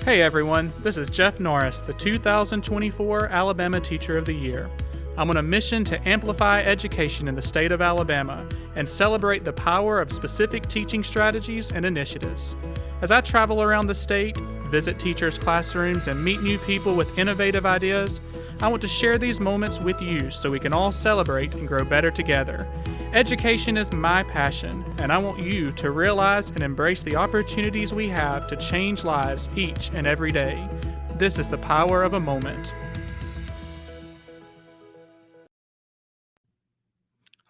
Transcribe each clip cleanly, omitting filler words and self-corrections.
Hey everyone, this is Jeff Norris, the 2024 Alabama Teacher of the Year. I'm on a mission to amplify education in the state of Alabama and celebrate the power of specific teaching strategies and initiatives. As I travel around the state, visit teachers' classrooms, and meet new people with innovative ideas, I want to share these moments with you so we can all celebrate and grow better together. Education is my passion, and I want you to realize and embrace the opportunities we have to change lives each and every day. This is the power of a moment.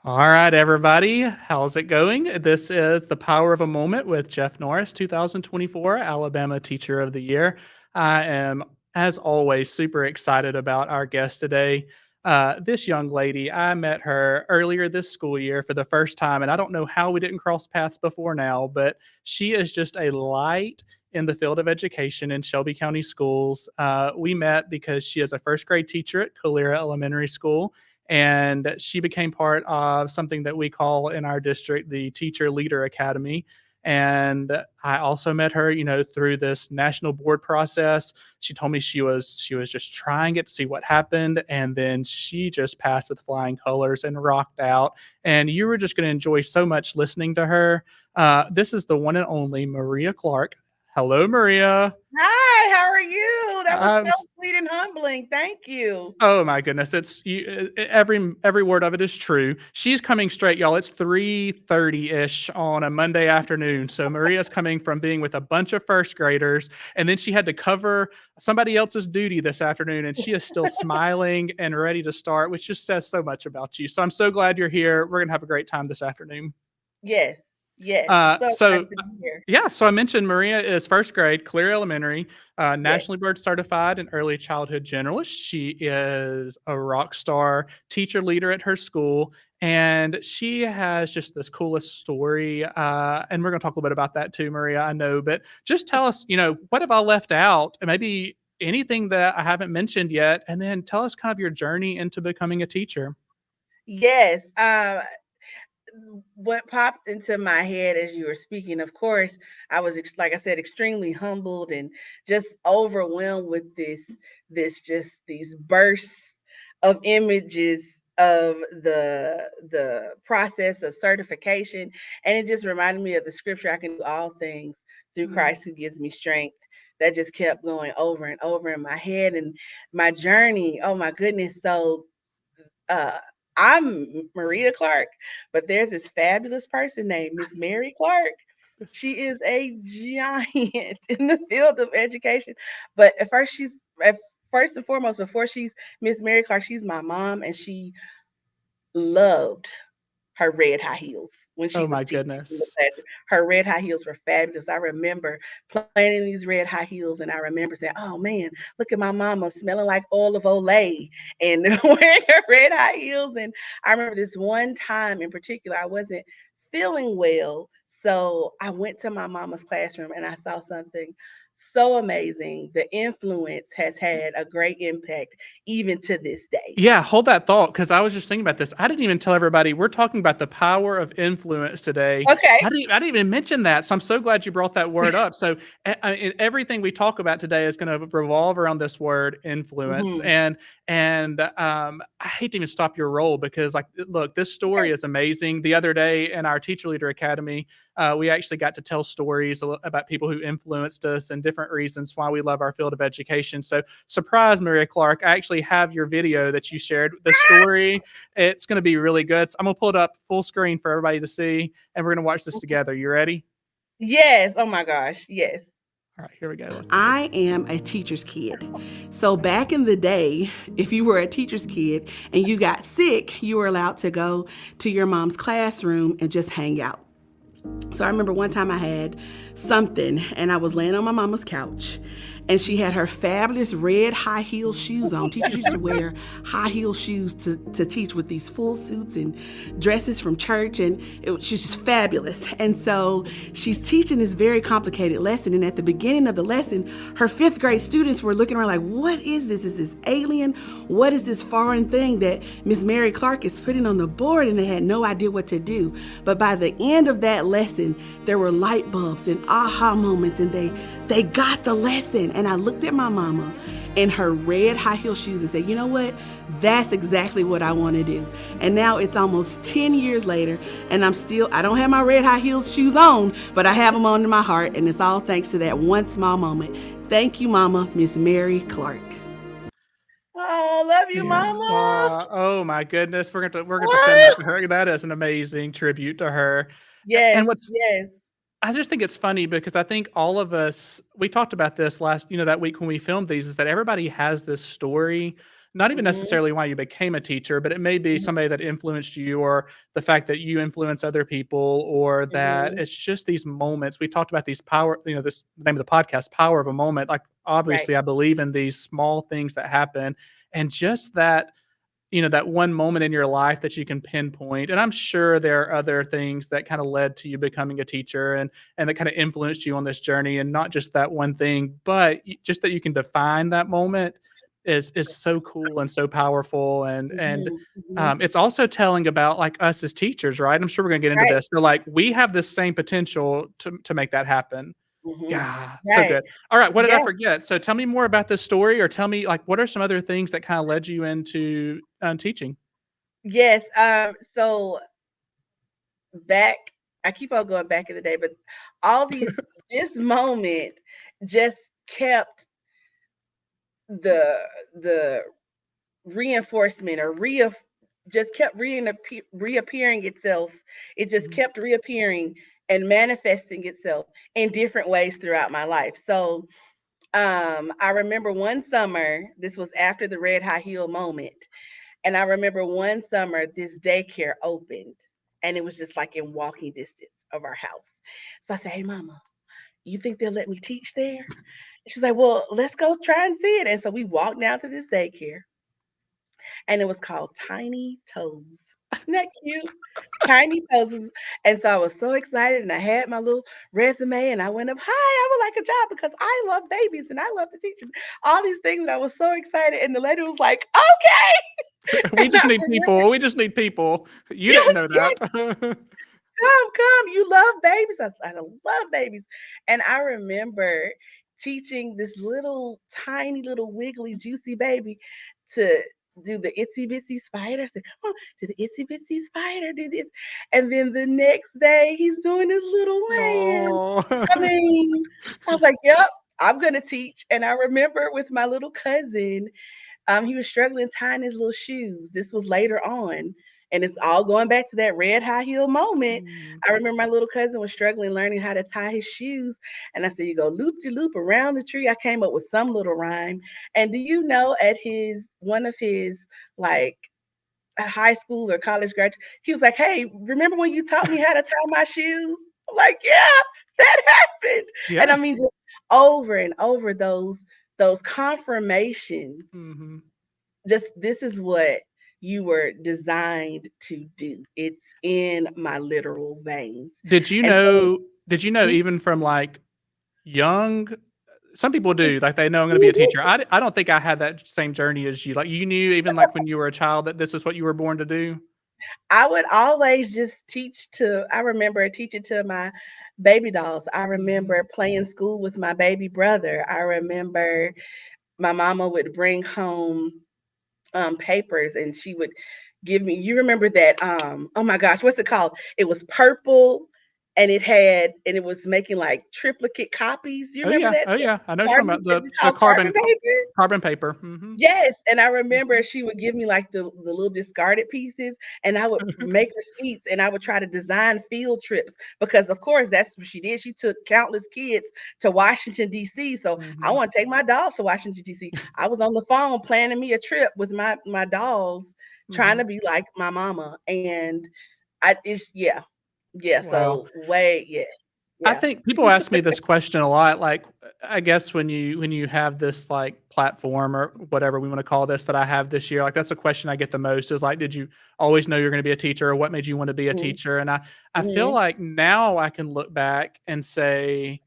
All right, everybody, how's it going? This is the power of a moment with Jeff Norris, 2024 Alabama Teacher of the Year. I am, as always, super excited about our guest today. This young lady, I met her earlier this school year for the first time, and I don't know how we didn't cross paths before now, but she is just a light in the field of education in Shelby County Schools. We met because she is a first grade teacher at Calera Elementary School, and she became part of something that we call in our district the Teacher Leader Academy. And I also met her, through this national board process. She told me she was just trying it to see what happened, and then she just passed with flying colors and rocked out. And you were just going to enjoy so much listening to her. This is the one and only Maria Clark. Hello, Maria. Hi, how are you? That was I'm so sweet and humbling. Thank you. Oh my goodness, it's every word of it is true. She's coming straight, y'all. It's 3:30-ish on a Monday afternoon. So Maria's coming from being with a bunch of first graders, and then she had to cover somebody else's duty this afternoon, and she is still smiling and ready to start, which just says so much about you. So I'm so glad you're here. We're gonna have a great time this afternoon. Yes, yes. Uh, So so glad to be here. yeah, so I mentioned Maria is first grade, Clear Elementary, Yes. nationally board certified and early childhood generalist. She is a rock star teacher leader at her school, and she has just this coolest story. And we're going to talk a little bit about that too, Maria. I know, but just tell us, what have I left out, and maybe anything that I haven't mentioned yet, and then tell us kind of your journey into becoming a teacher. Yes. What popped into my head as you were speaking, of course, I was like I said, extremely humbled and just overwhelmed with just these bursts of images of the process of certification, and it just reminded me of the scripture, I can do all things through Christ who gives me strength. That just kept going over and over in my head, and my journey, oh my goodness. So uh, I'm Maria Clark, but there's this fabulous person named Miss Mary Clark. Yes. She is a giant in the field of education. But first and foremost, before she's Miss Mary Clark, she's my mom, and she loved her red high heels when she Oh was my teaching in the goodness. classroom. Her red high heels were fabulous. I remember playing in these red high heels, and I remember saying, "Oh man, look at my mama smelling like oil of Olay and wearing her red high heels." And I remember this one time in particular, I wasn't feeling well, so I went to my mama's classroom and I saw something so amazing. The influence has had a great impact even to this day. Yeah, hold that thought because I was just thinking about this. I didn't even tell everybody we're talking about the power of influence today. Okay. I didn't even mention that, so I'm so glad you brought that word up. So, everything we talk about today is going to revolve around this word influence. Mhm. And I hate to even stop your role because, like, look, this story is amazing. The other day in our Teacher Leader Academy, we actually got to tell stories about people who influenced us and different reasons why we love our field of education. So, surprise, Maria Clark, I actually have your video that you shared, the story. It's going to be really good. So I'm going to pull it up full screen for everybody to see, and we're going to watch this together. You ready? Yes. Oh my gosh. Yes. All right, here we go. I am a teacher's kid. So back in the day, if you were a teacher's kid and you got sick, you were allowed to go to your mom's classroom and just hang out. So I remember one time I had something and I was laying on my mama's couch and she had her fabulous red high heel shoes on. Teachers used to wear high heel shoes to teach with these full suits and dresses from church, and she was just fabulous. And so she's teaching this very complicated lesson, and at the beginning of the lesson, her fifth grade students were looking around like, what is this? Is this alien? What is this foreign thing that Miss Mary Clark is putting on the board? And they had no idea what to do. But by the end of that lesson, there were light bulbs and aha moments, and they got the lesson. and I looked at my mama in her red high heel shoes and said, you know what? That's exactly what I want to do. And now it's almost 10 years later, and I don't have my red high heels shoes on, but I have them on in my heart, and it's all thanks to that one small moment. Thank you, Mama, Miss Mary Clark. Oh, love you, Yeah. mama. Oh my goodness. We're going to send that What? to her. That is an amazing tribute to her. And Yes, what's yes. I just think it's funny because I think all of us, we talked about this that week when we filmed these, is that everybody has this story, not even Mhm, necessarily why you became a teacher, but it may be mhm, somebody that influenced you, or the fact that you influence other people, or that mhm. it's just these moments. We talked about these power, this the name of the podcast, Power of a Moment. Like, Right. obviously, I believe in these small things that happen, and just that one moment in your life that you can pinpoint. And I'm sure there are other things that kind of led to you becoming a teacher, and that kind of influenced you on this journey, and not just that one thing, but just that you can define that moment is so cool and so powerful. And Mhm, mhm. it's also telling about, like, us as teachers, right? I'm sure we're gonna get into Right. this. So, like, we have this same potential to make that happen. Mhm. Yeah, so Right. good. All right, what did I Yes, forget? So tell me more about this story, or tell me, like, what are some other things that kinda led you into, teaching? yes. So back, I keep on going back in the day, but all these this moment just kept the the reinforcement or just kept reappearing itself. It just Mhm. kept reappearing and manifesting itself in different ways throughout my life. So I remember one summer, this was after the red high heel moment, and I remember one summer this daycare opened, and it was just like in walking distance of our house. So I said, "Hey, mama, you think they'll let me teach there?" She's like, "Well, let's go try and see it." And so we walked down to this daycare, and it was called Tiny Toes. Isn't that cute? Tiny Toes. And so I was so excited, and I had my little resume, and I went up, "Hi, I would like a job because I love babies and I love to teach." And all these things, and I was so excited. And the lady was like, "Okay." We And just I need remember, people, we just need people. You didn't yes, know yes, that. come, you love babies. I love babies. And I remember teaching this little tiny little wiggly juicy baby to do the itsy bitsy spider. I said, "Come on, do the itsy bitsy spider, do this." And then the next day he's doing his little land. Oh. I mean, I was like, "Yep, I'm gonna teach." And I remember with my little cousin, he was struggling tying his little shoes. This was later on. And it's all going back to that red high heel moment. Mm. I remember my little cousin was struggling learning how to tie his shoes. And I said, "You go loop de loop around the tree." I came up with some little rhyme. And do you know, at one of his, like, a high school or college graduate, he was like, "Hey, remember when you taught me how to tie my shoes?" I'm like, "Yeah, that happened." And I Yeah. mean, just over and over those confirmations, Mhm. just this is what you were designed to do. It's in my literal veins. Did you And so know did you know mhm, even from, like, young, some people mhm, do, like, they know I'm gonna be a mhm. teacher. I don't think I had that same journey as you. Like, you knew even, like, when you were a child, that this is what you were born to do? I would always just I remember teaching to my baby dolls. I Mhm. remember playing school with my baby brother. I remember my mama would bring home papers, and she would give me, you remember that, oh my gosh, what's it called? It was purple, and it was making like triplicate copies. You Oh, remember yeah. that? Oh, yeah. I know what you're talking Carbon, about, is it the called carbon paper? carbon paper. Mhm. Yes, and I remember Mhm. she would give me, like, the little discarded pieces, and I would make receipts, and I would try to design field trips because, of course, that's what she did. She took countless kids to Washington, DC, so I Mhm. wanna take my dolls to Washington, DC. I was on the phone planning me a trip with my dolls, trying Mhm. to be like my mama, and I it's yeah. Yeah, Wow. so way yes. I Yeah. think people ask me this question a lot, like, I guess when you have this, like, platform, or whatever we wanna call this, that I have this year, like, that's a question I get the most, is like, "Did you always know you're gonna be a teacher, or what made you wanna be a Mhm, teacher?" And I feel mhm, like now I can look back and say,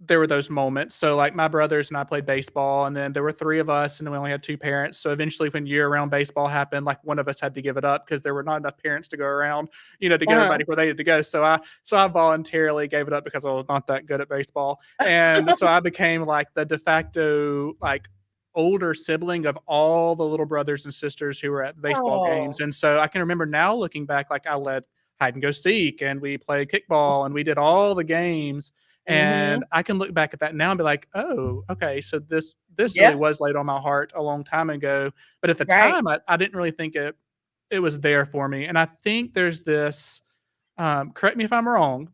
there were those moments. So like my brothers and I played baseball, and then there were three of us, and then we only had two parents. So eventually, when year-round baseball happened, like one of us had to give it up because there were not enough parents to go around, to get Uh-huh. everybody where they had to go. So I voluntarily gave it up because I was not that good at baseball, and so I became like the de facto like older sibling of all the little brothers and sisters who were at the baseball games. Oh. And so I can remember now looking back, like I led hide and go seek, and we played kickball, and we did all the games, and Mhm. I can look back at that now and be like, "Oh, okay, so this really Yep. was laid on my heart a long time ago." But at the Right. time, I didn't really think it was there for me. And I think there's this, correct me if I'm wrong,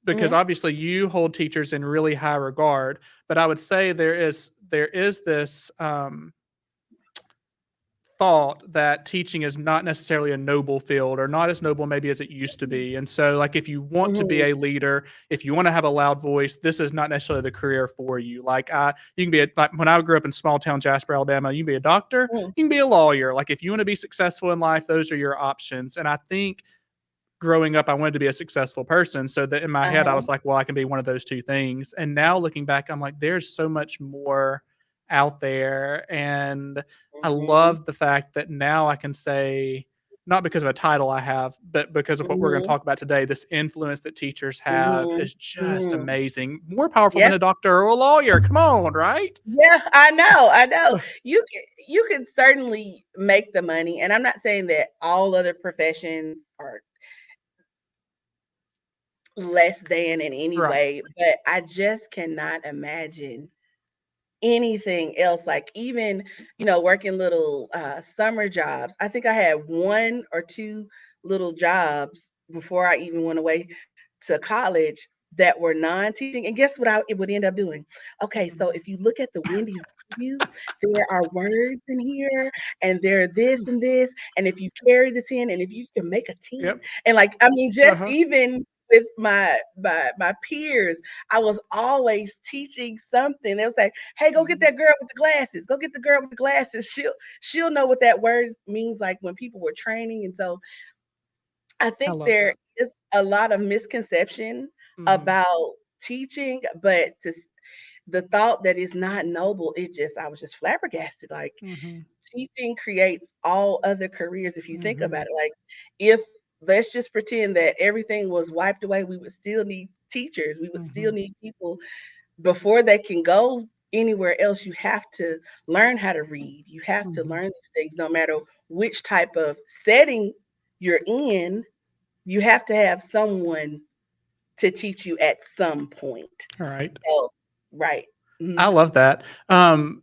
because Mhm. obviously you hold teachers in really high regard, but I would say there is this, thought that teaching is not necessarily a noble field, or not as noble maybe as it used to be. And so, like, if you want to be Mhm. a leader, if you want to have a loud voice, this is not necessarily the career for you. Like, you can be like when I grew up in small town Jasper, Alabama, you can be a doctor, Mhm. you can be a lawyer. Like, if you want to be successful in life, those are your options. And I think growing up, I wanted to be a successful person. So that in my head, I Uh-huh. was like, well, I can be one of those two things. And now looking back, I'm like, there's so much more out there. And I Mhm. love the fact that now I can say, not because of a title I have, but because of what we're going to Mhm. talk about today, this influence that teachers have Mhm. is just Mhm. amazing. More powerful than Yeah. a doctor or a lawyer. Come on, right? Yeah, I know, I know. You can certainly make the money, and I'm not saying that all other professions are less than in any Right. way, but I just cannot imagine anything else. Like even, working little summer jobs. I think I had one or two little jobs before I even went away to college that were non-teaching. And guess what it would end up doing? Okay, so Mhm. if you look at the Wendy's reviews, there are words in here and there are this and this. And if you carry the 10 and if you can make a 10, Yep. and like, I mean, just Uh-huh. even with my peers, I was always teaching something. They was like, "Hey, go get Mhm. that girl with the glasses. Go get the girl with the glasses. She'll know what that word means." Like when people were training, and so I I think love there that. is a lot of misconception Mhm. about teaching, but the thought that is not noble, I was just flabbergasted. Like Mhm. teaching creates all other careers if you think about Mhm. it. Like if let's just pretend that everything was wiped away, we would still need teachers. We would still Mhm. need people before they can go anywhere else. You have to learn how to read. You have to Mhm. learn these things no matter which type of setting you're in. You have to have someone to teach you at some point. All right. So, right. I Mhm. love that.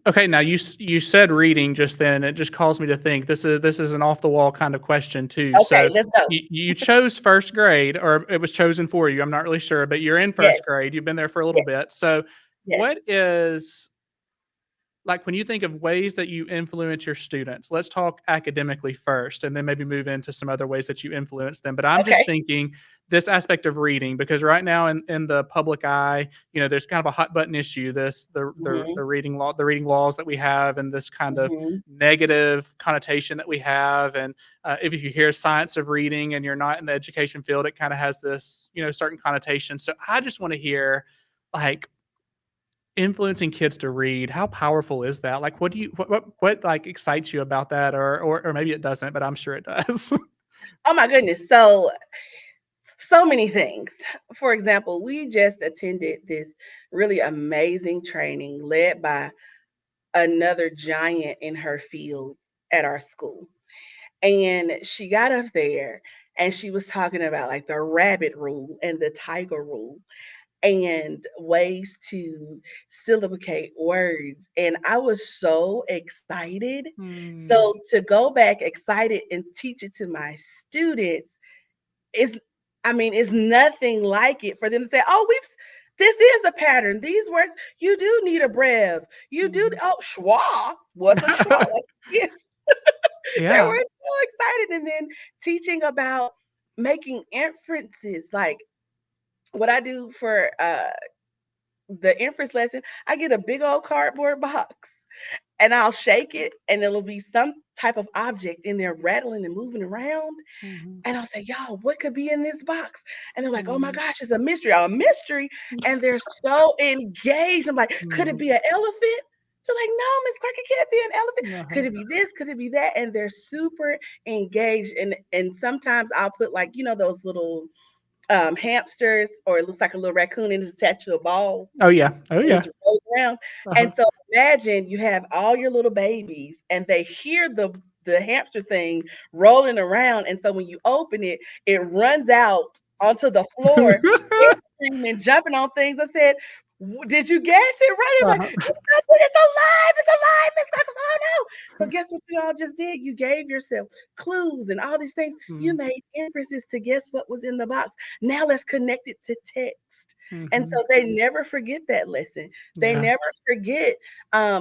Okay, now you said reading just then. It just caused me to think. This is an off the wall kind of question too. Okay, So let's go. you chose first grade, or it was chosen for you. I'm not really sure, but you're in Yes, first grade. You've been there for a little yes, bit. So yes. what is like when you think of ways that you influence your students, let's talk academically first and then maybe move into some other ways that you influence them. But I'm just Okay. thinking this aspect of reading, because right now in the public eye, there's kind of a hot button issue, this Mhm, the reading laws that we have, and this kind of mhm, negative connotation that we have. And if you hear science of reading and you're not in the education field, it kind of has this certain connotation. So I just want to hear, like, influencing kids to read, how powerful is that? Like, what do you what like excites you about that? Or maybe it doesn't, but I'm sure it does. oh my goodness. So many things. For example, we just attended this really amazing training led by another giant in her field at our school. And she got up there and she was talking about like the rabbit rule and the tiger rule and ways to syllabicate words. And I was so excited. Hmm. So to go back excited and teach it to my students is, I mean, it's nothing like it for them to say, "Oh, this is a pattern. These words, you do need a brev. You do, Mhm. oh, schwa. What's a schwa?" Like, yes, they Yeah. were so excited. And then teaching about making inferences, like what I do for the inference lesson, I get a big old cardboard box and I'll shake it and it'll be type of object in there rattling and moving around. Mhm. And I'll say, y'all, what could be in this box? And they're like, oh my Mhm. gosh, it's a mystery, a mystery. And they're so engaged. I'm like, could it Mhm. be an elephant? They're like, no, Miss Clark, it can't be an elephant. Uh-huh. Could it be this? Could it be that? And they're super engaged. And sometimes I'll put like, those little hamsters, or it looks like a little raccoon and it's attached to a ball Oh, yeah. Oh, and yeah. it's rolled around. Uh-huh. And so imagine you have all your little babies and they hear the hamster thing rolling around. And so when you open it, it runs out onto the floor. It's screaming, jumping on things. I said, did you guess it right? It was like, Uh-huh. it's alive, it's alive, Miss Knuckles. Oh no. So guess what you all just did? You gave yourself clues and all these things. You Mhm. made inferences to guess what was in the box. Now let's connect it to text. And Mhm. so they never forget that lesson. They Yeah. never forget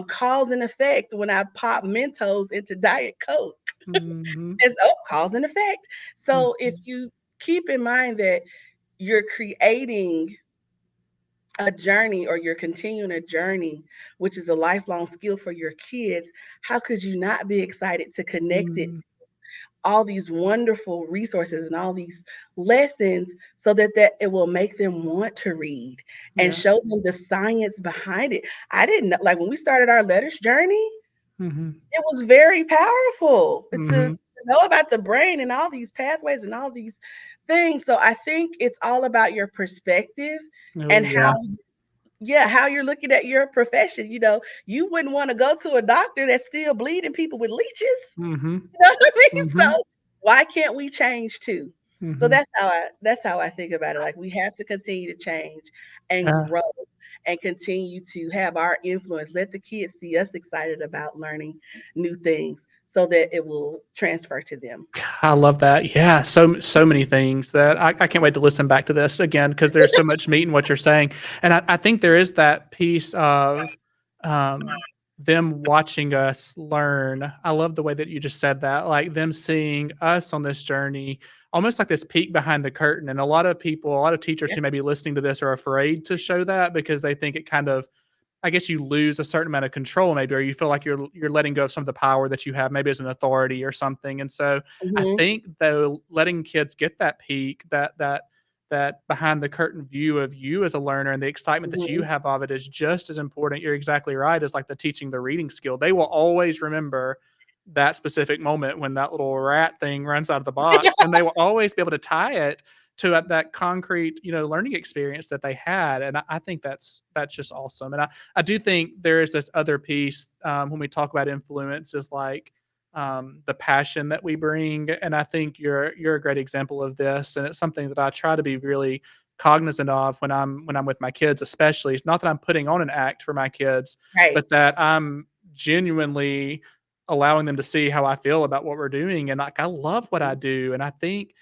cause and effect when I pop Mentos into Diet Coke. Mhm. It's cause and effect. So if Mhm. you keep in mind that you're creating a journey or you're continuing a journey, which is a lifelong skill for your kids, how could you not be excited to connect it Mhm. all these wonderful resources and all these lessons so that it will make them want to read and Yeah. show them the science behind it. I didn't know, like when we started our letters journey, Mhm. it was very powerful to Mhm. know about the brain and all these pathways and all these things. So I think it's all about your perspective Oh, and yeah. how you're looking at your profession. You wouldn't want to go to a doctor that's still bleeding people with leeches. Mhm. You know what I mean? Mhm. So why can't we change too? So Mhm. that's how I think about it. Like we have to continue to change and Yeah. grow and continue to have our influence. Let the kids see us excited about learning new things so that it will transfer to them. I love that. Yeah, so many things that I can't wait to listen back to this again because there's so much meat in what you're saying, and I think there is that piece of um, them watching us learn. I love the way that you just said that, like them seeing us on this journey, almost like this peek behind the curtain. And a lot of people, a lot of teachers Yeah. who may be listening to this are afraid to show that because they think it kind of I guess you lose a certain amount of control maybe, or you feel like you're letting go of some of the power that you have maybe as an authority or something. And so I Hmm. think though letting kids get that peek, that behind the curtain view of you as a learner and the excitement that you Hmm. have of it is just as important. You're exactly right. As like the teaching the reading skill. They will always remember that specific moment when that little rat thing runs out of the box, and they will always be able to tie it to that concrete, learning experience that they had. And I think that's just awesome. And I do think there is this other piece when we talk about influence is like the passion that we bring. And I think you're a great example of this. And it's something that I try to be really cognizant of when I'm with my kids, especially. It's not that I'm putting on an act for my kids, Right. but that I'm genuinely allowing them to see how I feel about what we're doing. And like I love what I do. And I think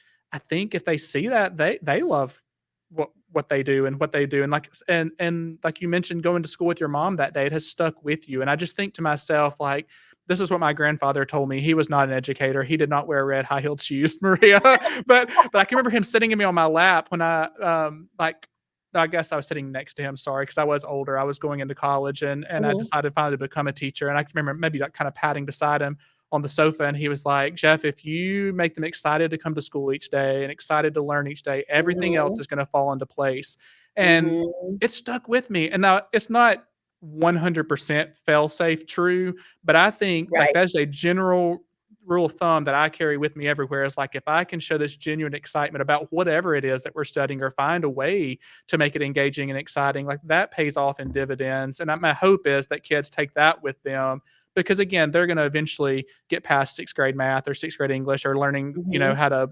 if they see that, they love what they do and what they do. And like you mentioned going to school with your mom that day, it has stuck with you. And I just think to myself, like, this is what my grandfather told me. He was not an educator. He did not wear red high-heeled shoes, Maria. But I can remember him sitting in me on my lap when I guess I was sitting next to him, sorry, because I was older. I was going into college and I Hmm. decided finally to become a teacher. And I can remember maybe like kind of patting beside him on the sofa, and he was like, "Jeff, if you make them excited to come to school each day and excited to learn each day, everything else Hmm. is going to fall into place." And Hmm. it stuck with me. And now it's not 100% fail safe true, but I think like Right. that's a general rule of thumb that I carry with me everywhere is like if I can show this genuine excitement about whatever it is that we're studying or find a way to make it engaging and exciting, like that pays off in dividends. And my hope is that kids take that with them because again, they're going to eventually get past sixth grade math or sixth grade English or learning, Hmm. how to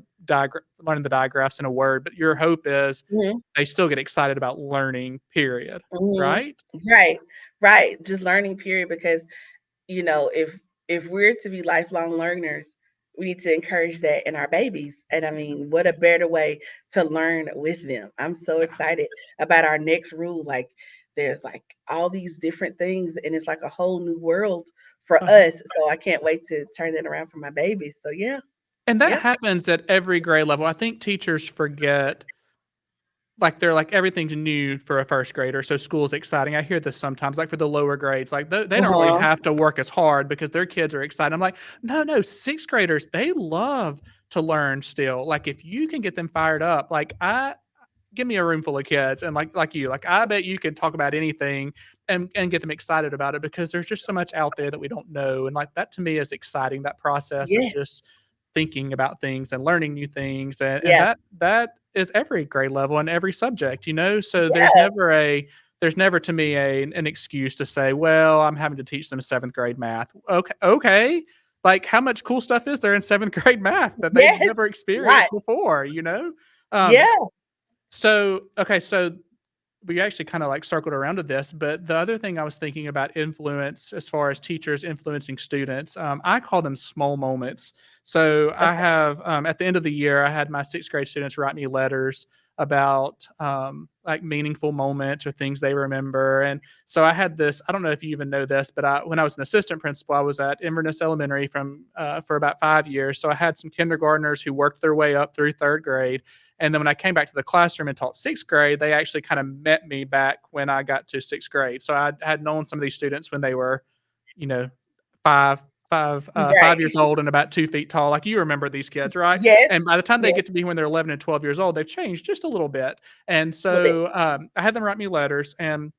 learning the digraphs in a word. But your hope is Hmm. they still get excited about learning, period. Hmm. Right? Right. Right. Just learning, period. Because if we're to be lifelong learners, we need to encourage that in our babies. And I mean, what a better way to learn with them. I'm so excited about our next rule. Like there's like all these different things and it's like a whole new world for Uh-huh. us. So I can't wait to turn that around for my babies. So yeah. And that Yep. happens at every grade level. I think teachers forget like they're like everything's new for a first grader, so school's exciting. I hear this sometimes, like for the lower grades, like they don't really Uh-huh. have to work as hard because their kids are excited. I'm like, no, no, sixth graders, they love to learn still. Like if you can get them fired up, like I give me a room full of kids and like you, like I bet you could talk about anything and get them excited about it because there's just so much out there that we don't know. And like that to me is exciting, that process of Yeah. just thinking about things and learning new things. And Yeah. that is every grade level and every subject, you know? So Yeah. there's never to me an excuse to say, well, I'm having to teach them seventh grade math. Okay. Okay. Like how much cool stuff is there in seventh grade math that they've Yes. never Right. experienced before, you know? Um, Yeah. so, okay, so we actually kind of like circled around to this, but the other thing I was thinking about influence as far as teachers influencing students, I call them small moments. So I Okay. have at the end of the year, I had my sixth grade students write me letters about like meaningful moments or things they remember. And so I had this. I don't know if you even know this, but when I was an assistant principal, I was at Inverness Elementary for about 5 years. So I had some kindergartners who worked their way up through third grade, and then when I came back to the classroom and taught sixth grade, they actually kind of met me back when I got to sixth grade. So I had known some of these students when they were, you know, five, 5 years Right. old and about 2 feet tall. Like you remember these kids, right? Yes. And by the time they Yes. get to be when they're 11 and 12 years old, they've changed just a little bit. And A little bit. so I had them write me letters, and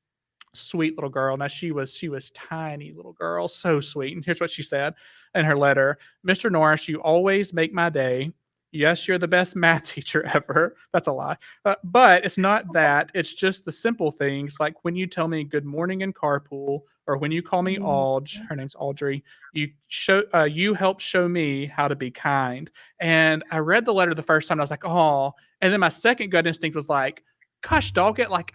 sweet little girl. Now she was tiny little girl, so sweet. And here's what she said in her letter: "Mr. Norris, you always make my day. Yes, you're the best math teacher ever." That's a lie. But it's not that. It's just the simple things like when you tell me good morning in carpool, or when you call me Mhm. Alge. Her name's Audrey. You help show me how to be kind. And I read the letter the first time. And I was like, oh. And then my second gut instinct was like, gosh, dog it. Like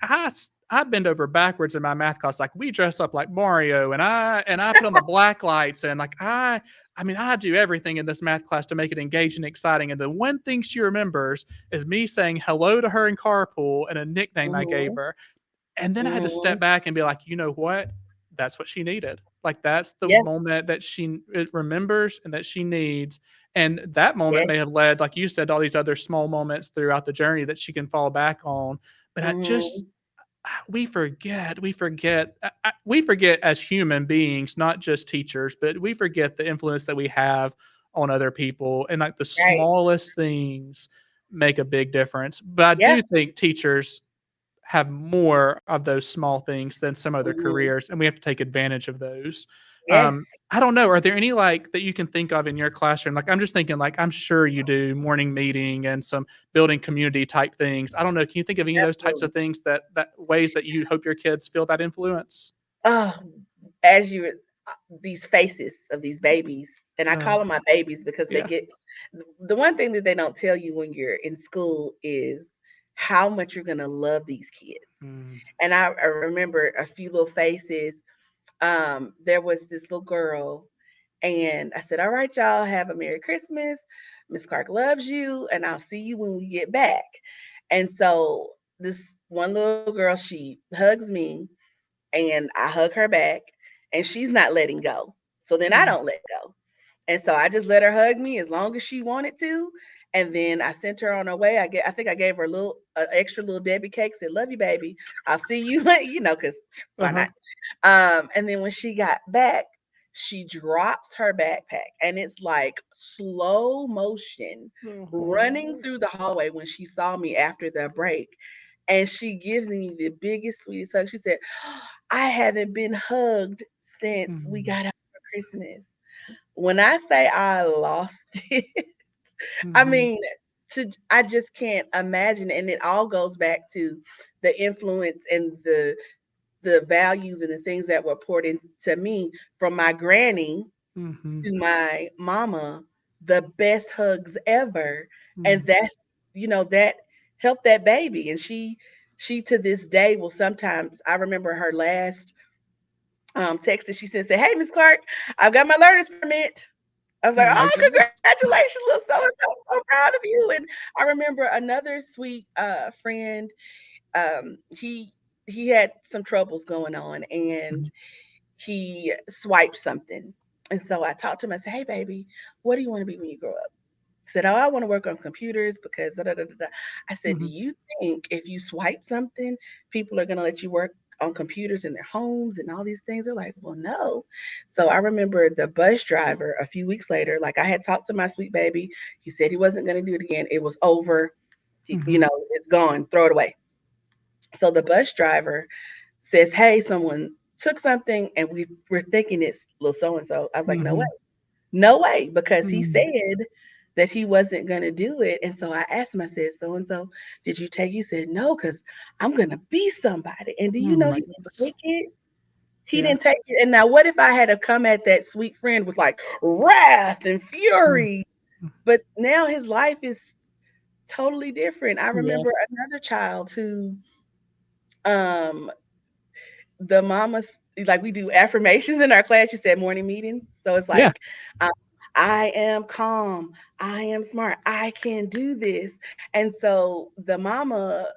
I bend over backwards in my math class. Like we dress up like Mario, and I put on the black lights, and like I mean I do everything in this math class to make it engaging and exciting. And the one thing she remembers is me saying hello to her in carpool and a nickname I gave Mhm. her. And then I had to step Mhm. back and be like, you know what? That's what she needed. Like that's the Yeah. moment that she it remembers and that she needs. And that moment Yes. may have led, like you said, to all these other small moments throughout the journey that she can fall back on. But I just Mhm. we forget as human beings, not just teachers, but we forget the influence that we have on other people, and like the Right. smallest things make a big difference. But I Yeah. do think teachers have more of those small things than some other Mhm. careers, and we have to take advantage of those. Yes. I don't know. Are there any like that you can think of in your classroom? Like I'm just thinking, like I'm sure you do morning meeting and some building community type things. I don't know. Can you think of any of those types Absolutely. of things that ways that you hope your kids feel that influence? Oh, as you these faces of these babies, and I Uh, call them my babies because they yeah. get the one thing that they don't tell you when you're in school is how much you're gonna love these kids. Mm, And I remember a few little faces. There was this little girl, and I said, "All right, y'all, have a Merry Christmas. Miss Clark loves you, and I'll see you when we get back." And so this one little girl, she hugs me, and I hug her back, and she's not letting go. So then I mm, don't let go. And so I just let her hug me as long as she wanted to. And then I sent her on her way. I think I gave her a little extra little Debbie cake. Said, "Love you, baby. I'll see you." Because why uh-huh. not? And then when she got back, she drops her backpack, and it's like slow motion running Oh. through the hallway when she saw me after the break. And she gives me the biggest, sweetest hug. She said, "I haven't been hugged since we Mm, got out for Christmas." When I say I lost it, I mhm, mean, I just can't imagine. And it all goes back to the influence and the values and the things that were poured into me from my granny mhm, to my mama, the best hugs ever. And mm, that helped that baby. And she to this day will sometimes, I remember her last text that she sent, say, "Hey, Miss Clark, I've got my learner's permit." I was like, oh my "Oh, goodness. congratulations, little so and so! I'm so proud of you." And I remember another sweet friend. He had some troubles going on, and Mhm, he swiped something. And so I talked to him. I said, "Hey, baby, what do you want to be when you grow up?" said, "Oh, I want to work on computers because da, da, da, da, da." I said, "Do Mhm. you think if you swipe something, people are going to let you work on computers in their homes and all these things?" They're like, "Well, no." So I remember the bus driver a few weeks later, like I had talked to my sweet baby. He said he wasn't going to do it again. It was over. Mhm. It's gone. Throw it away. So the bus driver says, "Hey, someone took something and we're thinking it's little so and so." I was like, "No way. Mhm. No way," because he Mhm. said that he wasn't going to do it. And so I asked him, I said, "So and so, did you take it?" He said, "No, because I'm going to be somebody." And do Oh you know my he didn't goodness. take it? He Yeah. didn't take it. And now, what if I had to come at that sweet friend with like wrath and Mm. fury? But now his life is totally different. I Yeah. remember another child who, um, the mamas, like we do affirmations in our class. You said morning meetings, so it's Yeah. like, um, I am calm, I am smart, I can do this. And so the mama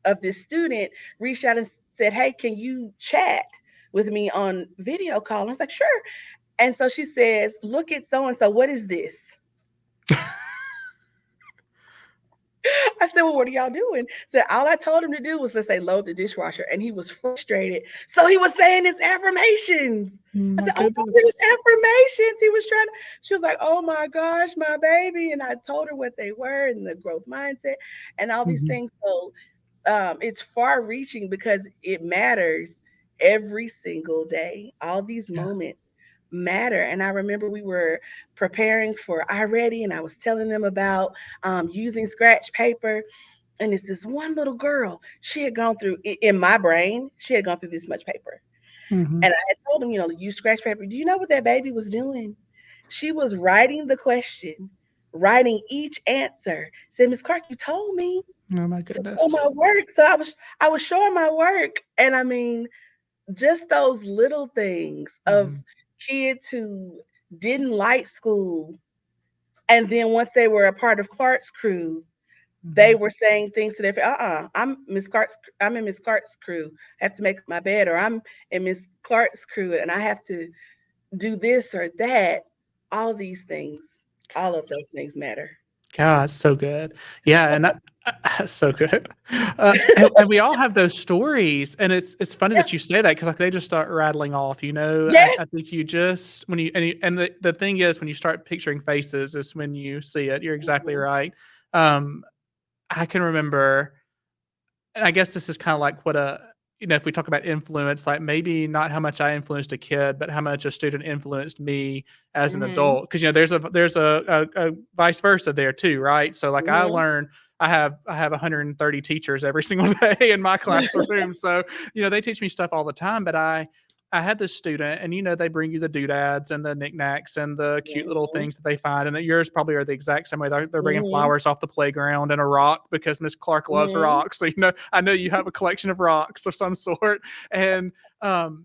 of this student reached out and said, "Hey, can you chat with me on video call?" And I was like, "Sure." And so she says, "Look at so and so, what is this?" I said, "Well, what are y'all doing?" Said, "All I told him to do was, let's say, load the dishwasher." And he was frustrated. So he was saying his affirmations. I My said, "Oh, those are his goodness. affirmations." He was trying to, she was like, "Oh my gosh, my baby." And I told her what they were and the growth mindset and all these Mhm. things. So it's far reaching because it matters every single day. All these Yeah. moments matter. And I remember we were preparing for iReady and I was telling them about using scratch paper. And it's this one little girl. She had gone through, in my brain, she had gone through this much paper. Mhm. And I had told them, use scratch paper. Do you know what that baby was doing? She was writing the question, writing each answer. Said, "Miss Clark, you told me Oh my to show goodness. my work." So I was showing my work. And I mean, just those little things of Mhm. kids who didn't like school. And then once they were a part of Clark's crew, they Mhm. were saying things to their I'm in Miss Clark's crew. I have to make my bed, or I'm in Miss Clark's crew and I have to do this or that. All these things, all of those things matter. God, so good. Yeah, and so good. And we all have those stories, and it's funny Yeah. that you say that because like, they just start rattling off, you know? Yes. I think you just and the thing is, when you start picturing faces is when you see it. You're exactly Mhm. right. I can remember and I guess this is kinda like what a if we talk about influence, like, maybe not how much I influenced a kid, but how much a student influenced me as an Mhm. adult. Because there's a vice versa there too, right? So, like, Mhm. I have 130 teachers every single day in my classroom, so, they teach me stuff all the time, but I had this student and, they bring you the doodads and the knickknacks and the cute little Mhm. things that they find, and yours probably are the exact same way. They're bringing Mhm. flowers off the playground and a rock because Miss Clark loves Mhm. rocks. So, I know you have a collection of rocks of some sort. And um,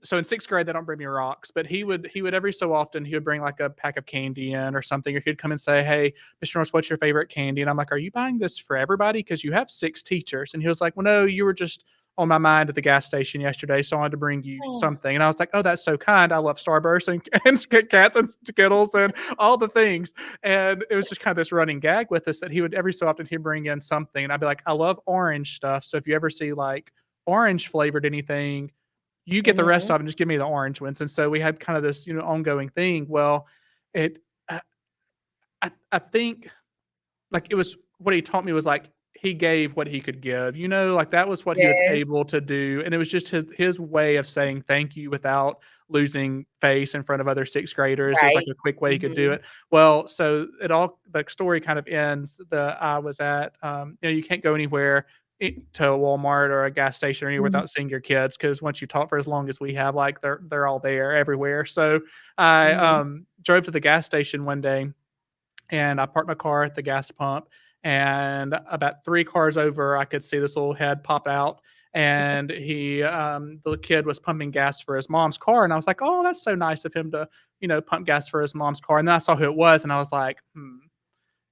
so in sixth grade, they don't bring me rocks, but he would every so often he would bring like a pack of candy in or something, or he'd come and say, "Hey, Mr. Norris, what's your favorite candy?" And I'm like, "Are you buying this for everybody? Because you have six teachers." And he was like, "Well, no, you were just on my mind at the gas station yesterday, so I wanted to bring you Oh. something." And I was like, "Oh, that's so kind. I love Starburst and Kit Kats and Skittles and all the things." And it was just kind of this running gag with us that he would every so often he'd bring in something, and I'd be like, "I love orange stuff, so if you ever see like orange flavored anything, you get the rest Mhm. of it and just give me the orange ones." And so we had kind of this, ongoing thing. Well, it, I, I think like it was what he taught me was like he gave what he could give, like that was what he was Yes. able to do. And it was just his way of saying thank you without losing face in front of other sixth graders. It was like Right. a quick way he could do Mhm. it. Well, so the story kind of ends. I was at you can't go anywhere to a Walmart or a gas station or anywhere Mhm. without seeing your kids because once you taught for as long as we have, like they're all there everywhere. So I Mhm. drove to the gas station one day and I parked my car at the gas pump. And about three cars over, I could see this little head pop out. And the kid was pumping gas for his mom's car. And I was like, "Oh, that's so nice of him to, pump gas for his mom's car." And then I saw who it was. And I was like,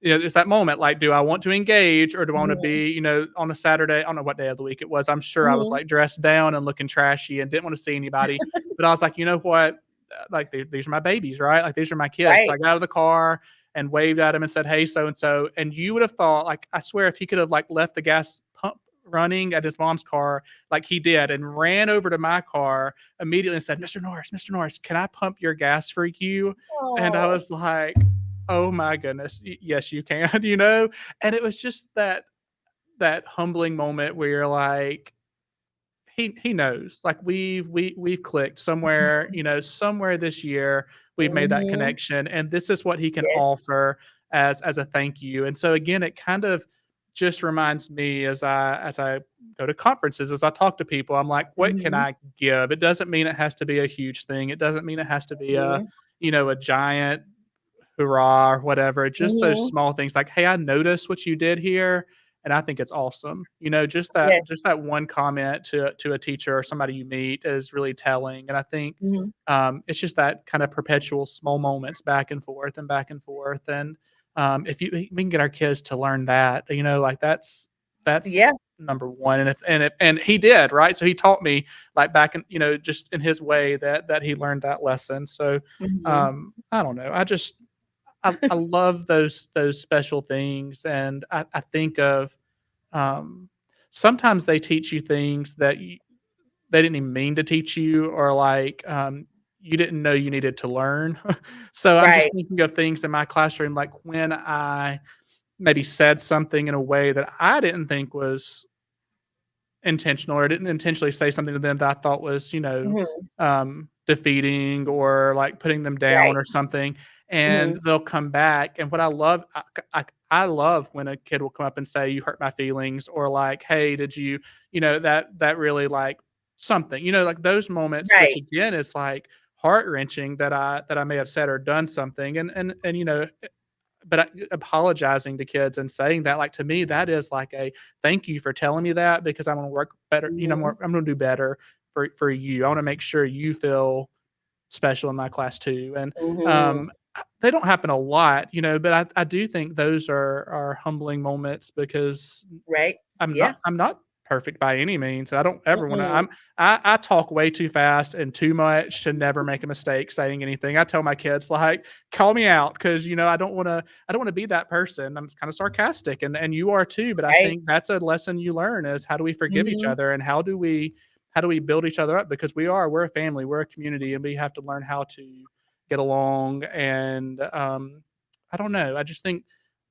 it's that moment. Like, do I want to engage or do I want to Mhm. be, on a Saturday? I don't know what day of the week it was. I'm sure I was Mhm. like dressed down and looking trashy and didn't want to see anybody. But I was like, you know what? Like, these are my babies, right? Like, these are my kids. So Right. I got out of the car and waved at him and said, "Hey, so and so." And you would have thought, like, I swear, if he could have like left the gas pump running at his mom's car like he did and ran over to my car immediately and said, Mr. Norris, can I pump your gas for you? And I Oh. was like, oh my goodness, yes, you can, And it was just that humbling moment where you're like, he knows. Like we've clicked somewhere, somewhere this year we've made that Mhm. connection, and this is what he can Yes. offer as a thank you. And so again, it kind of just reminds me as I go to conferences, as I talk to people, I'm like, what can Mhm. I give? It doesn't mean it has to be a huge thing. It doesn't mean it has to be Mhm. a giant hurrah or whatever. Just those Mhm. small things like, "Hey, I noticed what you did here, and I think it's awesome." Just that Yes. just that one comment to a teacher or somebody you meet is really telling. And I think Mhm. it's just that kind of perpetual small moments back and forth and back and forth. And if we can get our kids to learn that, like that's Yeah. number one. And he did, right. So he taught me, like, back in, just in his way, that he learned that lesson. So Mhm. I don't know. I love those special things, and I think of, um, sometimes they teach you things that they didn't even mean to teach you, or like, you didn't know you needed to learn. So I'm just Right. thinking of things in my classroom, like when I maybe said something in a way that I didn't think was intentional, or didn't intentionally say something to them that I thought was, Mhm. defeating or like putting them down Right. or something. And Mhm. they'll come back. And what I love, I love when a kid will come up and say, "You hurt my feelings," or like, "Hey, did you," that really like something, like those moments, which Right. again is like heart wrenching that I may have said or done something. And but apologizing to kids and saying that, like, to me, that is like a thank you for telling me that, because I'm gonna work better, Mhm. I'm gonna do better for you. I wanna make sure you feel special in my class too. And Mhm. they don't happen a lot, but I do think those are humbling moments, because Right. I'm Yeah. not perfect by any means. I don't ever wanna Mm-mm. I talk way too fast and too much to never make a mistake saying anything. I tell my kids, like, "Call me out," because I don't wanna be that person. I'm kinda sarcastic, and you are too, but I Right. think that's a lesson you learn, is how do we forgive each Mhm. other, and how do we build each other up, because we're a family, we're a community, and we have to learn how to get along. And I don't know. I just think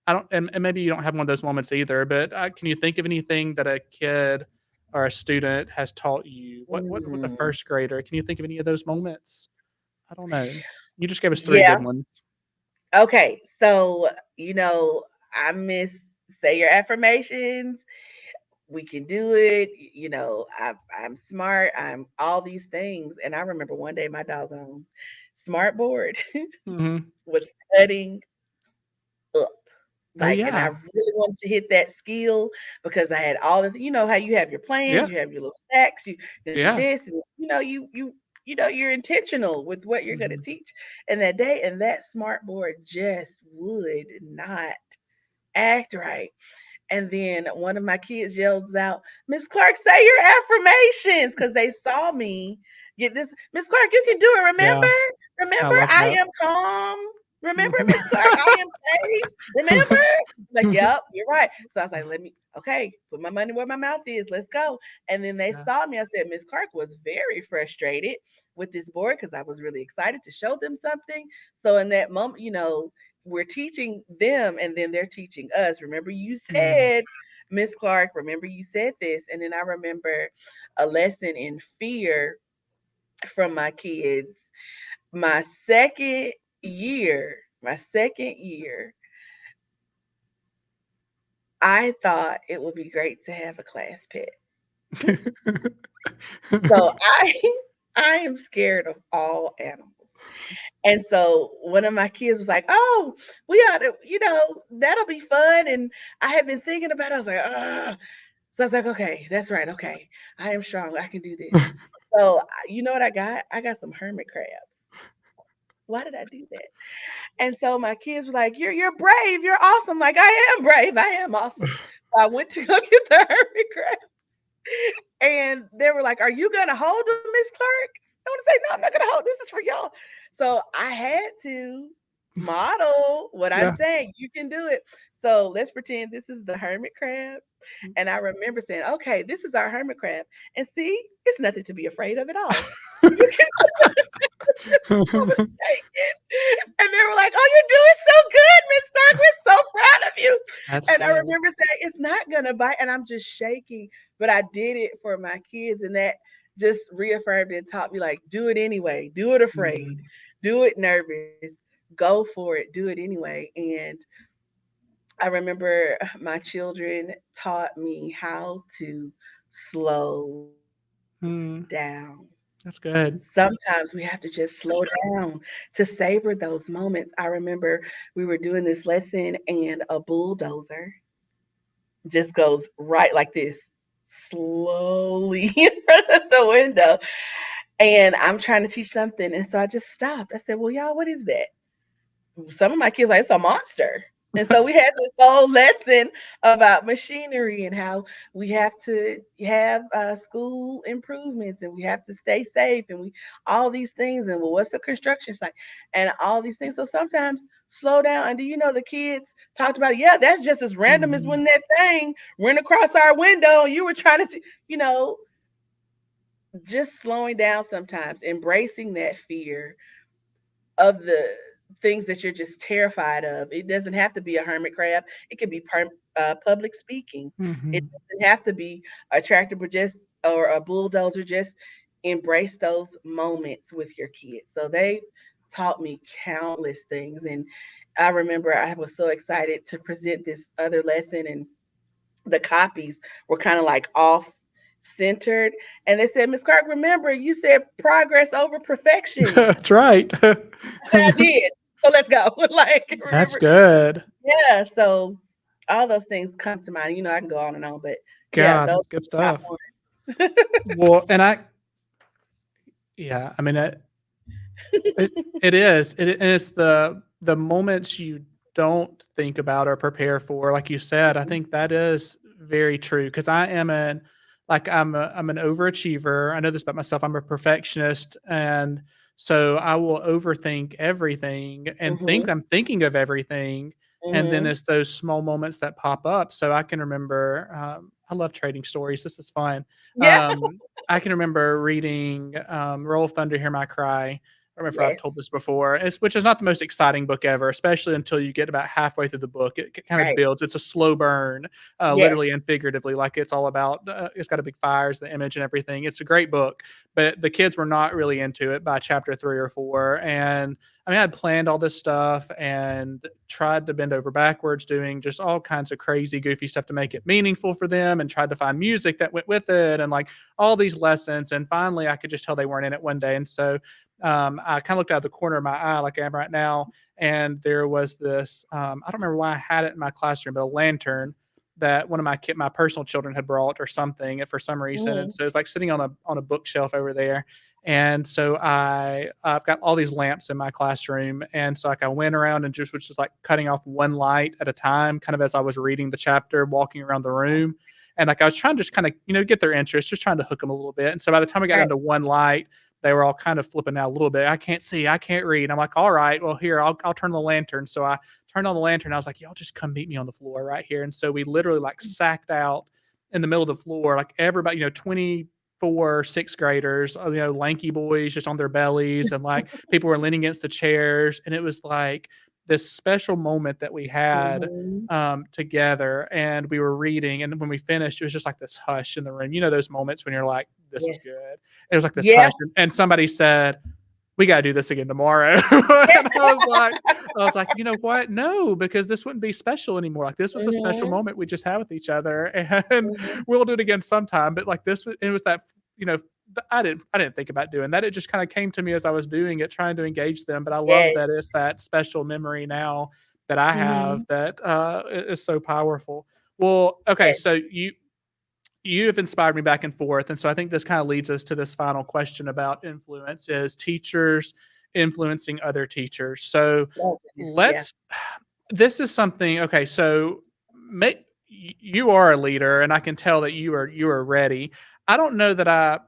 I don't, and maybe you don't have one of those moments either, but can you think of anything that a kid or a student has taught you? What was a Mm. first grader? Can you think of any of those moments? I don't know. You just gave us three Yeah. good ones. Okay. So, I miss say your affirmations. We can do it. I'm smart. I'm all these things. And I remember one day my doggone smart board Mhm. was cutting up. Oh, And I yeah. really wanted to hit that skill because I had all the, how you have your plans, Yeah. you have your little stacks, you're gonna do Yeah. this, and you're intentional with what you're gonna Mhm. teach. And that day, and that smart board just would not act right. And then one of my kids yells out, "Miss Clark, say your affirmations," because they saw me get this. "Miss Clark, you can do it. Yeah. Remember? I Remember, love I that. am calm. Remember, Mhm. Miss Clark, I am safe. Remember?" Like, yep, you're right. So I was like, okay, put my money where my mouth is. Let's go. And then they Yeah. saw me. I said, Miss Clark was very frustrated with this board because I was really excited to show them something. So in that moment, we're teaching them and then they're teaching us. Remember, you Mm. said, Miss Clark, remember you said this. And then I remember a lesson in fear from my kids. My second year, I thought it would be great to have a class pet. So I am scared of all animals. And so one of my kids was like, "Oh, we ought to, that'll be fun." And I had been thinking about it. I was like, "Ah." So I was like, "Okay, that's right. Okay, I am strong. I can do this." So you know what I got? I got some hermit crabs. Why did I do that? And so my kids were like, "You're brave. You're awesome." Like, I am brave. I am awesome. So I went to go get the hermit crab, and they were like, "Are you gonna hold them, Miss Clark?" I want to say, "No, I'm not gonna hold. This is for y'all." So I had to. model what I'm Yeah. saying. You can do it. So let's pretend this is the hermit crab. And I remember saying, okay, this is our hermit crab. And see, it's nothing to be afraid of at all. You can take it. And they were like, oh, you're doing so good, Miss Stark. We're so proud of you. That's And I good. remember saying, it's not going to bite. And I'm just shaking. But I did it for my kids. And that just reaffirmed and taught me, like, do it anyway. Do it afraid. Mhm. Do it nervous. Go for it. Do it anyway. And I remember my children taught me how to slow Mm, down. that's good. Sometimes we have to just slow down to savor those moments. I remember we were doing this lesson and a bulldozer just goes right like this, slowly in front of the window. And I'm trying to teach something. And so I just stopped. I said, well, y'all, what is that? Some of my kids like it's a monster. And so we had this whole lesson about machinery and how we have to have school improvements and we have to stay safe and we all these things and well, what's the construction site and all these things. So sometimes slow down. And do you know the kids talked about yeah, that's just as random as Mhm. when that thing went across our window and you were trying to, you know, just slowing down sometimes, embracing that fear of the things that you're just terrified of. It doesn't have to be a hermit crab. It could be public speaking. It Mhm. doesn't have to be a tractor, but just or a bulldozer. Just embrace those moments with your kids. So they taught me countless things, and I remember I was so excited to present this other lesson, and the copies were kind of like off centered, and they said, Miss Clark, remember you said progress over perfection. That's right. I said, I did. So let's go. Like, That's remember? good. Yeah. So all those things come to mind. You know, I can go on and on, but yeah, God, those that's good are top stuff. one. Well, and yeah, I mean, it is. And it's the moments you don't think about or prepare for, like you said. I think that is very true because I am I'm an overachiever. I know this about myself. I'm a perfectionist, and so I will overthink everything and think Mhm. I'm thinking of everything, and then Mhm. it's those small moments that pop up. So I can remember. I love trading stories. This is fun. Yeah. Um, I can remember reading "Roll of Thunder, Hear My Cry." I don't remember if I've Yes. told this before. Which is not the most exciting book ever, especially until you get about halfway through the book. It kind of Right. builds. It's a slow burn, Yes. literally and figuratively. Like it's all about. It's got a big fires, the image, and everything. It's a great book, but the kids were not really into it by chapter 3 or 4. And I mean, I had planned all this stuff and tried to bend over backwards, doing just all kinds of crazy, goofy stuff to make it meaningful for them, and tried to find music that went with it, and like all these lessons. And finally, I could just tell they weren't in it one day, and so I kind of looked out of the corner of my eye, like I am right now, and there was this. I don't remember why I had it in my classroom, but a lantern that one of my personal children had brought or something for some reason, and Mhm. so it's like sitting on a bookshelf over there. And so I've got all these lamps in my classroom, and so like I went around and just was just like cutting off one light at a time, kind of as I was reading the chapter, walking around the room, and like I was trying to just kind of get their interest, just trying to hook them a little bit. And so by the time I got Right. into one light, they were all kind of flipping out a little bit. I can't see, I can't read. I'm like, all right, well here I'll turn the lantern. So I turned on the lantern. I was like, y'all just come meet me on the floor right here. And so we literally like sacked out in the middle of the floor, like everybody, 24 sixth graders, lanky boys just on their bellies, and like people were leaning against the chairs. And it was like this special moment that we had Mhm. together, and we were reading. And when we finished, it was just like this hush in the room. You know, those moments when you're like, this was Yes. good. It was like this Yeah. hush. And somebody said, we got to do this again tomorrow. And I was like, you know what? No, because this wouldn't be special anymore. Like this was a special Mhm. moment we just had with each other, and Mhm. we'll do it again sometime. But like this was, it was that, you know, I didn't think about doing that. It just kind of came to me as I was doing it, trying to engage them. But I love Yes. that it's that special memory now that I have Mhm. that is so powerful. Well, okay, Yes. so you have inspired me back and forth, and so I think this kind of leads us to this final question about influence: is teachers influencing other teachers? So Oh goodness. Yeah. let's this is something. Okay, so you are a leader, and I can tell that you are ready. I don't know that I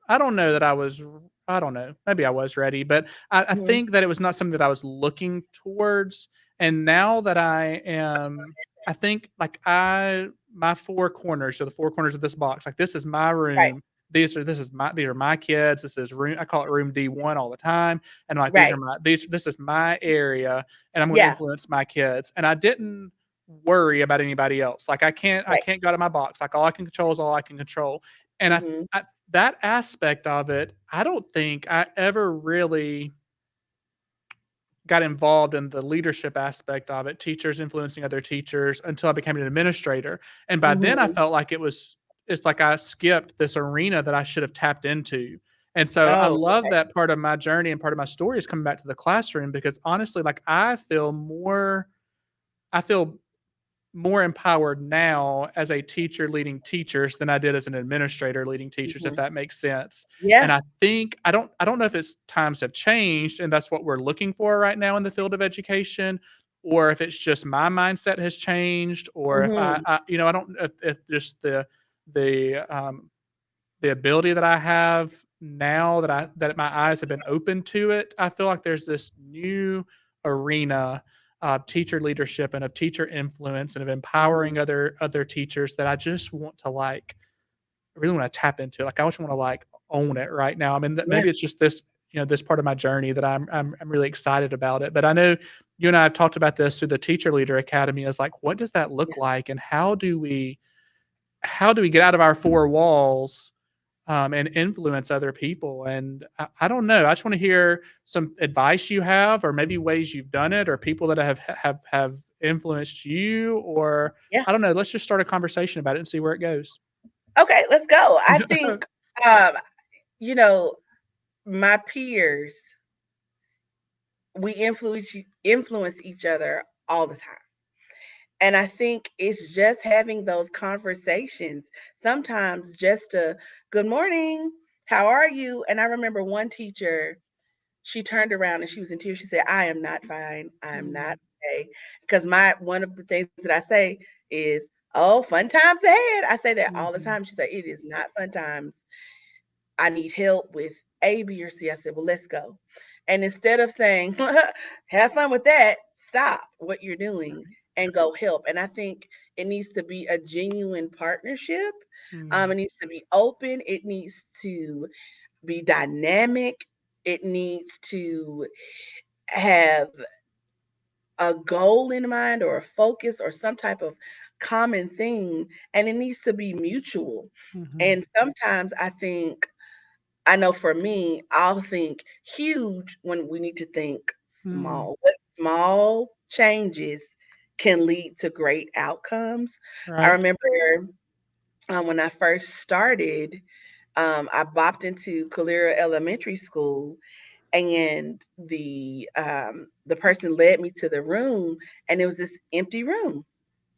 I don't know that I was. I don't know, maybe I was ready, but I Mhm. think that it was not something that I was looking towards. And now that I am, I think like my four corners, so the four corners of this box, like this is my Right, room. These are my kids. This is room. I call it room D1 all the time. And like right. this is my area, and I'm going to Yeah, influence my kids. And I didn't worry about anybody else. Like I right. can't go out of my box. Like all I can control is all I can control. And Mhm, I that aspect of it, I don't think I ever really got involved in the leadership aspect of it, teachers influencing other teachers until I became an administrator. And by then I mhm. felt like it's like I skipped this arena that I should have tapped into. And so I Oh, love okay. that part of my journey and part of my story is coming back to the classroom because honestly, like I feel more empowered now as a teacher leading teachers than I did as an administrator leading teachers, if Mhm. that makes sense. And Yeah. I don't know if it's times have changed and that's what we're looking for right now in the field of education, or if it's just my mindset has changed, or if Mhm. I don't if just the the ability that I have now that my eyes have been open to it, I feel like there's this new arena of teacher leadership and of teacher influence and of Mhm. empowering other teachers that I just want to like I really want to tap into. Like I just want to like own it right now. I mean, Yeah, maybe it's just this this part of my journey that I'm really excited about it. But I know you and I have talked about this through the Teacher Leader Academy. Is like, what does that look yeah. like, and how do we get out of our four walls and influence other people. And I don't know. I just want to hear some advice you have, or maybe ways you've done it, or people that have influenced you, or Yeah. I don't know. Let's just start a conversation about it and see where it goes. Okay, let's go. I think, um, you know, my peers, we influence each other all the time. And I think it's just having those conversations. Sometimes just a good morning, how are you? And I remember one teacher, she turned around and she was in tears. She said, I am not fine. I am not Mm, okay. Because my one of the things that I say is, oh, fun times ahead. I say that all the mhm, time. She said, it is not fun times. I need help with A, B, or C. I said, well, let's go. And instead of saying, have fun with that, stop what you're doing right. and go help. And I think it needs to be a genuine partnership. It Mm, needs to be open. It needs to be dynamic. It needs to have a goal in mind or a focus or some type of common thing. And it needs to be mutual. mhm, And sometimes I know for me, I'll think huge when we need to think mm, small. But small changes can lead to great outcomes. I right. remember when I first started, I bopped into Calera Elementary School, and the person led me to the room, and it was this empty room,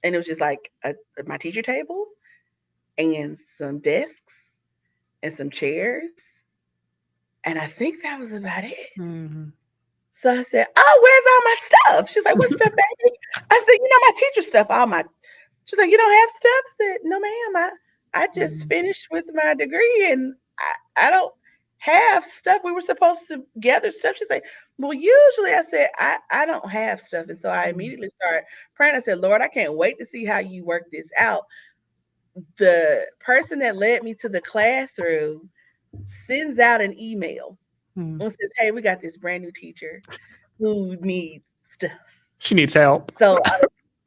and it was just like my teacher table and some desks and some chairs, and I think that was about it. Mhm. So I said, "Oh, where's all my stuff?" She's like, "What stuff, baby?" I said, "My teacher stuff, all my." She's like, "You don't have stuff?" I said, "No, ma'am. I just Mhm. finished with my degree, and I don't have stuff. We were supposed to gather stuff." She's like, "Well, usually," I said, I don't have stuff." And so I Mm, immediately started praying. I said, "Lord, I can't wait to see how you work this out." The person that led me to the classroom sends out an email mm. and says, "Hey, we got this brand new teacher who needs stuff." She needs help. So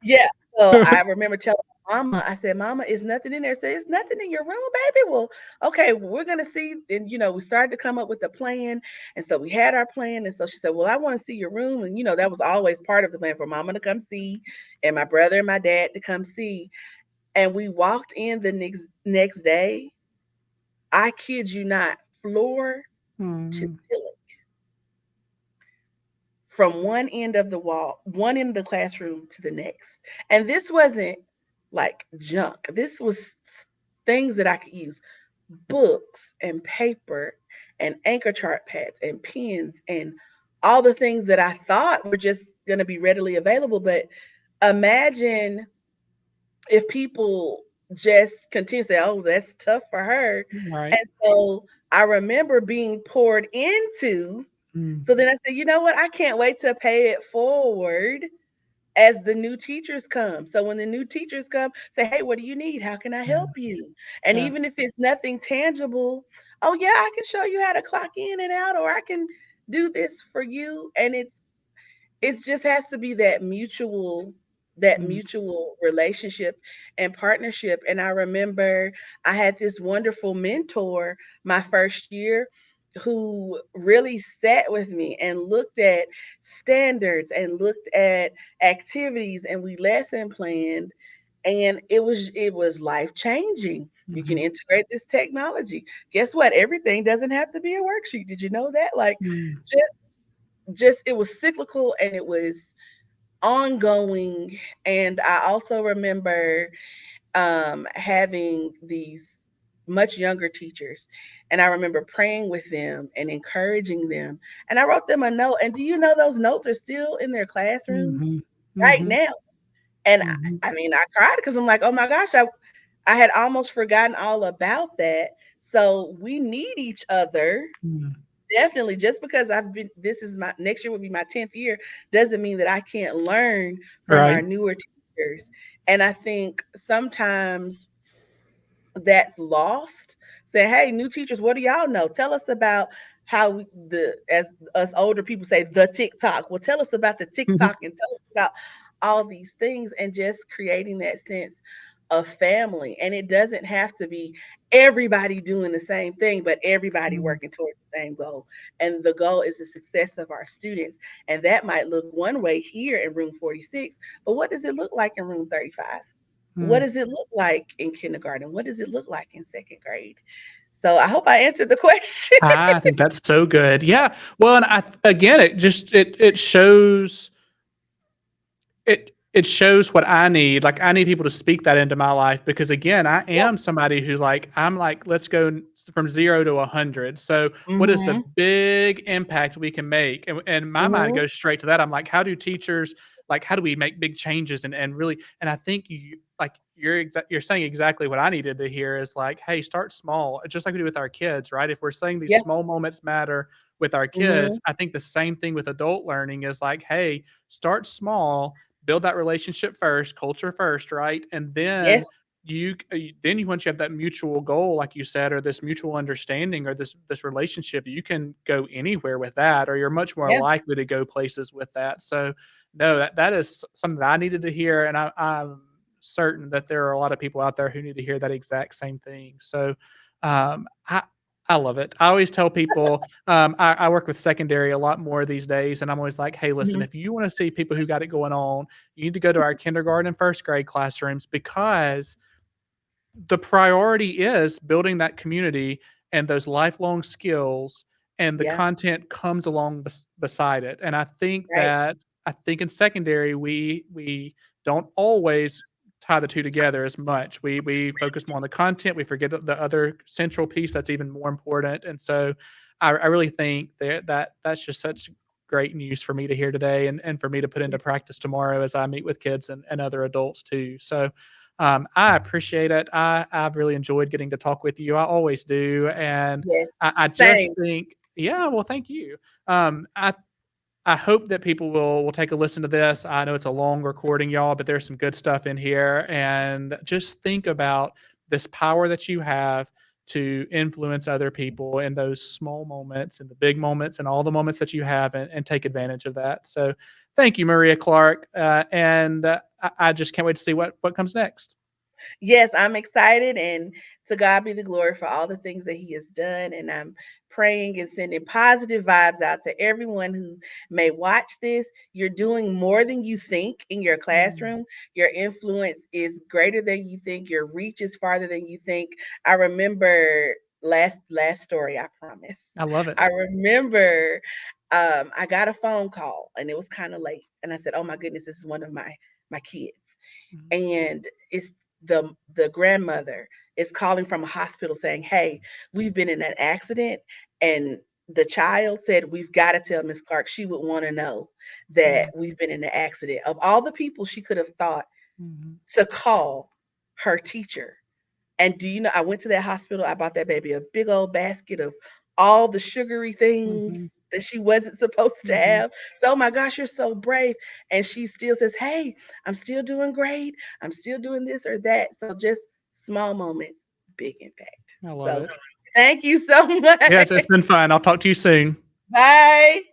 yeah, so I remember telling my mama, I said, "Mama, is nothing in there?" Say, "It's nothing in your room, baby." Well, okay, well, we're gonna see. And we started to come up with a plan. And so we had our plan. And so she said, "Well, I want to see your room." And that was always part of the plan for mama to come see and my brother and my dad to come see. And we walked in the next day. I kid you not, floor to Mm, ceiling, from one end of the classroom to the next. And this wasn't like junk. This was things that I could use, books and paper and anchor chart pads and pens and all the things that I thought were just going to be readily available. But imagine if people just continue to say, "Oh, that's tough for her." right. And so I remember being poured into. Mm. So then I said, you know what? I can't wait to pay it forward as the new teachers come. So when the new teachers come, say, hey, what do you need? How can I Yeah. help you? And Yeah. even if it's nothing tangible, oh yeah, I can show you how to clock in and out, or I can do this for you. And it just has to be that Mm. mutual relationship and partnership. And I remember I had this wonderful mentor my first year who really sat with me and looked at standards and looked at activities, and we lesson planned, and it was life changing. You can Mhm. integrate this technology. Guess what? Everything doesn't have to be a worksheet. Did you know that? Like, Mm. just it was cyclical and it was ongoing. And I also remember having these much younger teachers, and I remember praying with them and encouraging them. And I wrote them a note. And do you know those notes are still in their classrooms Mhm. right Mhm. now? And Mhm. I mean, I cried because I'm like, oh my gosh, I had almost forgotten all about that. So we need each other. Mm. Definitely, just because this is my next year will be my 10th year, doesn't mean that I can't learn from our Right. newer teachers. And I think sometimes that's lost. Say, hey, new teachers, what do y'all know? Tell us about how as us older people say, the TikTok. Well, tell us about the Mhm. TikTok and tell us about all these things, and just creating that sense of family. And it doesn't have to be everybody doing the same thing, but everybody Mm. working towards the same goal. And the goal is the success of our students. And that might look one way here in room 46, but what does it look like in room 35? What Mm. does it look like in kindergarten? What does it look like in second grade? So I hope I answered the question. I think that's so good. Yeah. Well, and again, it shows it shows what I need. Like, I need people to speak that into my life because, again, I Yeah. am somebody who, like, I'm like, let's go from 0 to 100. So, what is the Mhm. big impact we can make? And my mind Mhm. goes straight to that. I'm like, how do teachers, like, how do we make big changes and really, and I think you're saying exactly what I needed to hear is like, hey, start small, just like we do with our kids, right? If we're saying these Yeah. small moments matter with our kids, Mhm. I think the same thing with adult learning is like, hey, start small, build that relationship first, culture first, right? And then Yes. once you have that mutual goal, like you said, or this mutual understanding, or this relationship, you can go anywhere with that, or you're much more Yeah. likely to go places with that. So, no, that is something that I needed to hear, and I'm certain that there are a lot of people out there who need to hear that exact same thing. So, um, I I love it. I always tell people, I work with secondary a lot more these days, and I'm always like, "Hey, listen, Mhm. if you wanna see people who got it going on, you need to go to our kindergarten and first grade classrooms because the priority is building that community and those lifelong skills, and the Yeah. content comes along beside it. And Right. I think in secondary we don't always tie the two together as much. We focus more on the content. We forget the other central piece that's even more important. And so I really think that's just such great news for me to hear today, and for me to put into practice tomorrow as I meet with kids and other adults too. So I appreciate it. I've really enjoyed getting to talk with you. I always do, and Yes. I just Same. think, yeah. Well, thank you. Um, I I hope that people will take a listen to this. I know it's a long recording, y'all, but there's some good stuff in here, and just think about this power that you have to influence other people in those small moments and the big moments and all the moments that you have, and take advantage of that. So, thank you, Maria Clark, and I just can't wait to see what comes next. Yes, I'm excited, and to God be the glory for all the things that He has done. And I'm praying and sending positive vibes out to everyone who may watch this. You're doing more than you think in your Mm, classroom. Your influence is greater than you think. Your reach is farther than you think. I remember last story, I promise. I love I it. remember I got a phone call and it was kind of late, and I said, "Oh my goodness, this is one of my kids." Mhm, And it's the grandmother is calling from a hospital saying, "Hey, we've been in an accident." And the child said, "We've got to tell Miss Clark. She would want to know that mhm, we've been in an accident." Of all the people she could have thought mhm, to call, her teacher And do you know, I went to that hospital, I bought that baby a big old basket of all the sugary things Mhm. that she wasn't supposed to Mhm. have. So, oh my gosh, you're so brave. And she still says, hey, I'm still doing great. I'm still doing this or that. So just small moments, big impact. I love So it. thank you so Yes, much. it's been fun. I'll talk to you soon. Bye.